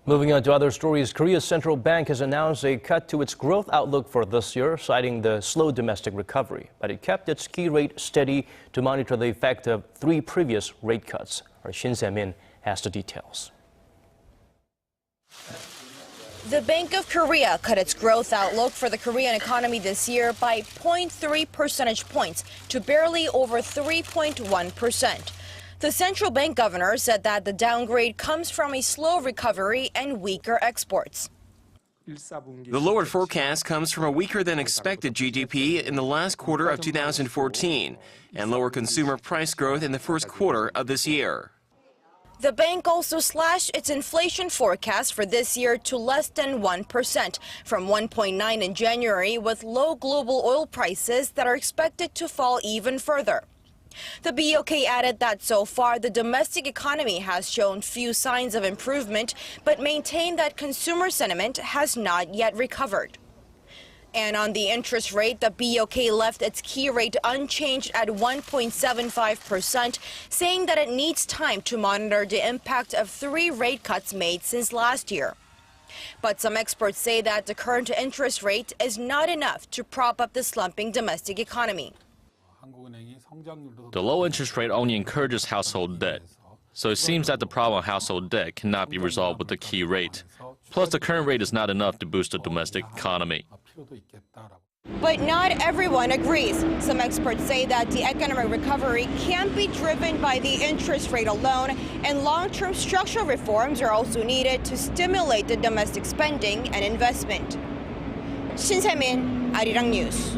Moving on to other stories, Korea's central bank has announced a cut to its growth outlook for this year, citing the slow domestic recovery. But it kept its key rate steady to monitor the effect of 3 previous rate cuts. Our Shin Se has the details. The Bank of Korea cut its growth outlook for the Korean economy this year by 0.3 percentage points to barely over 3.1%. The central bank governor said that the downgrade comes from a slow recovery and weaker exports. The lower forecast comes from a weaker than expected GDP in the last quarter of 2014 and lower consumer price growth in the first quarter of this year. The bank also slashed its inflation forecast for this year to less than 1%, from 1.9% in January, with low global oil prices that are expected to fall even further. The BOK added that so far the domestic economy has shown few signs of improvement, but maintained that consumer sentiment has not yet recovered. And on the interest rate, the BOK left its key rate unchanged at 1.75%, saying that it needs time to monitor the impact of 3 rate cuts made since last year. But some experts say that the current interest rate is not enough to prop up the slumping domestic economy. The low interest rate only encourages household debt, so it seems that the problem of household debt cannot be resolved with the key rate. Plus, the current rate is not enough to boost the domestic economy. But not everyone agrees. Some experts say that the economic recovery can't be driven by the interest rate alone, and long-term structural reforms are also needed to stimulate the domestic spending and investment. Shin Se, Arirang News.